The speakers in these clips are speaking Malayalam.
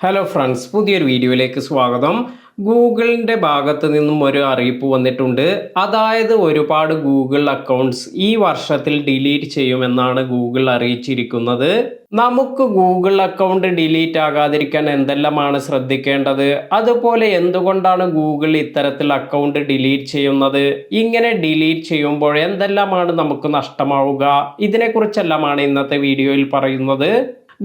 ഹലോ ഫ്രണ്ട്സ്, പുതിയൊരു വീഡിയോയിലേക്ക് സ്വാഗതം. ഗൂഗിളിൻ്റെ ഭാഗത്ത് നിന്നും ഒരു അറിയിപ്പ് വന്നിട്ടുണ്ട്. അതായത് ഒരുപാട് ഗൂഗിൾ അക്കൗണ്ട്സ് ഈ വർഷത്തിൽ ഡിലീറ്റ് ചെയ്യുമെന്നാണ് ഗൂഗിൾ അറിയിച്ചിരിക്കുന്നത്. നമുക്ക് ഗൂഗിൾ അക്കൗണ്ട് ഡിലീറ്റ് ആകാതിരിക്കാൻ എന്തെല്ലാമാണ് ശ്രദ്ധിക്കേണ്ടത്, അതുപോലെ എന്തുകൊണ്ടാണ് ഗൂഗിൾ ഇത്തരത്തിൽ അക്കൗണ്ട് ഡിലീറ്റ് ചെയ്യുന്നത്, ഇങ്ങനെ ഡിലീറ്റ് ചെയ്യുമ്പോൾ എന്തെല്ലാമാണ് നമുക്ക് നഷ്ടമാവുക, ഇതിനെക്കുറിച്ചെല്ലാമാണ് ഇന്നത്തെ വീഡിയോയിൽ പറയുന്നത്.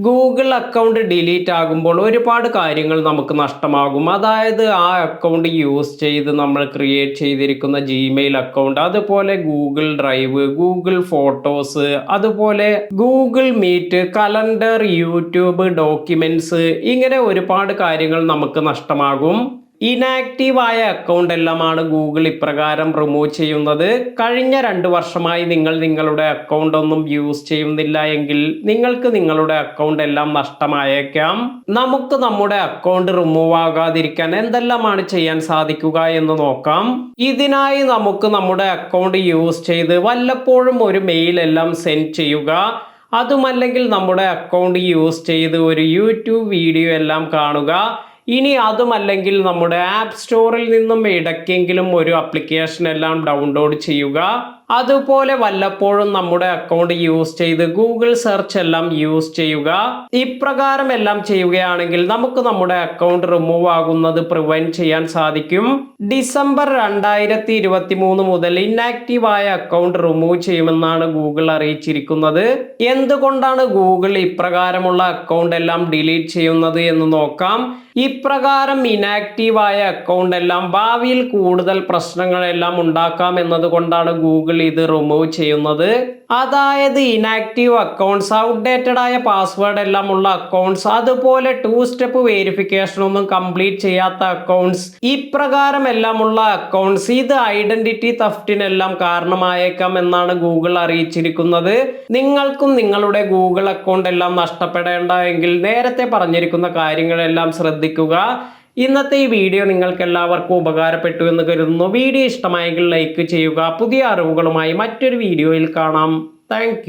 ഗൂഗിൾ അക്കൗണ്ട് ഡിലീറ്റ് ആകുമ്പോൾ ഒരുപാട് കാര്യങ്ങൾ നമുക്ക് നഷ്ടമാകും. അതായത് ആ അക്കൗണ്ട് യൂസ് ചെയ്ത് നമ്മൾ ക്രിയേറ്റ് ചെയ്തിരിക്കുന്ന ജിമെയിൽ അക്കൗണ്ട്, അതുപോലെ ഗൂഗിൾ ഡ്രൈവ്, ഗൂഗിൾ ഫോട്ടോസ്, അതുപോലെ Google meet, calendar, YouTube, documents, ഇങ്ങനെ ഒരുപാട് കാര്യങ്ങൾ നമുക്ക് നഷ്ടമാകും. ഇനാക്റ്റീവായ അക്കൗണ്ട് എല്ലാമാണ് ഗൂഗിൾ ഇപ്രകാരം റിമൂവ് ചെയ്യുന്നത്. കഴിഞ്ഞ 2 വർഷമായി നിങ്ങൾ നിങ്ങളുടെ അക്കൗണ്ട് ഒന്നും യൂസ് ചെയ്യുന്നില്ല എങ്കിൽ നിങ്ങൾക്ക് നിങ്ങളുടെ അക്കൗണ്ട് എല്ലാം നഷ്ടമായേക്കാം. നമുക്ക് നമ്മുടെ അക്കൗണ്ട് റിമൂവ് ആകാതിരിക്കാൻ എന്തെല്ലാമാണ് ചെയ്യാൻ സാധിക്കുക എന്ന് നോക്കാം. ഇതിനായി നമുക്ക് നമ്മുടെ അക്കൗണ്ട് യൂസ് ചെയ്ത് വല്ലപ്പോഴും ഒരു മെയിൽ എല്ലാം സെൻഡ് ചെയ്യുക. അതുമല്ലെങ്കിൽ നമ്മുടെ അക്കൗണ്ട് യൂസ് ചെയ്ത് ഒരു യൂട്യൂബ് വീഡിയോ എല്ലാം കാണുക. ഇനി അതുമല്ലെങ്കിൽ നമ്മുടെ ആപ്പ് സ്റ്റോറിൽ നിന്നും ഇടയ്ക്കെങ്കിലും ഒരു ആപ്ലിക്കേഷൻ എല്ലാം ഡൗൺലോഡ് ചെയ്യുക. അതുപോലെ വല്ലപ്പോഴും നമ്മുടെ അക്കൗണ്ട് യൂസ് ചെയ്ത് ഗൂഗിൾ സെർച്ച് എല്ലാം യൂസ് ചെയ്യുക. ഇപ്രകാരം എല്ലാം ചെയ്യുകയാണെങ്കിൽ നമുക്ക് നമ്മുടെ അക്കൗണ്ട് റിമൂവ് ആകുന്നത് പ്രിവെന്റ് ചെയ്യാൻ സാധിക്കും. ഡിസംബർ 2023 മുതൽ ഇനാക്റ്റീവ് ആയ അക്കൗണ്ട് റിമൂവ് ചെയ്യുമെന്നാണ് ഗൂഗിൾ അറിയിച്ചിരിക്കുന്നത്. എന്തുകൊണ്ടാണ് ഗൂഗിൾ ഇപ്രകാരമുള്ള അക്കൗണ്ട് എല്ലാം ഡിലീറ്റ് ചെയ്യുന്നത് എന്ന് നോക്കാം. ഇപ്രകാരം ഇനാക്റ്റീവ് ആയ അക്കൗണ്ട് എല്ലാം ഭാവിയിൽ കൂടുതൽ പ്രശ്നങ്ങളെല്ലാം ഉണ്ടാക്കാം എന്നതുകൊണ്ടാണ് ഗൂഗിൾ ഇത് റിമൂവ് ചെയ്യുന്നത്. അതായത് ഇനാക്റ്റീവ് അക്കൗണ്ട്സ്, ഔട്ട്ഡേറ്റഡ് ആയ പാസ്വേഡ് എല്ലാം ഉള്ള അക്കൗണ്ട്സ്, അതുപോലെ 2 സ്റ്റെപ്പ് വെരിഫിക്കേഷൻ ഒന്നും കംപ്ലീറ്റ് ചെയ്യാത്ത അക്കൗണ്ട്സ്, ഇപ്രകാരം എല്ലാമുള്ള അക്കൗണ്ട്സ് ഇത് ഐഡന്റിറ്റി തഫ്റ്റിനെല്ലാം കാരണമായേക്കാം എന്നാണ് ഗൂഗിൾ അറിയിച്ചിരിക്കുന്നത്. നിങ്ങൾക്കും നിങ്ങളുടെ ഗൂഗിൾ അക്കൗണ്ട് എല്ലാം നഷ്ടപ്പെടേണ്ട എങ്കിൽ നേരത്തെ പറഞ്ഞിരിക്കുന്ന കാര്യങ്ങളെല്ലാം ശ്രദ്ധിക്കുക. ഇന്നത്തെ ഈ വീഡിയോ നിങ്ങൾക്ക് എല്ലാവർക്കും ഉപകാരപ്പെട്ടു എന്ന് കരുതുന്നു. വീഡിയോ ഇഷ്ടമായെങ്കിൽ ലൈക്ക് ചെയ്യുക. പുതിയ അറിവുകളുമായി മറ്റൊരു വീഡിയോയിൽ കാണാം. താങ്ക്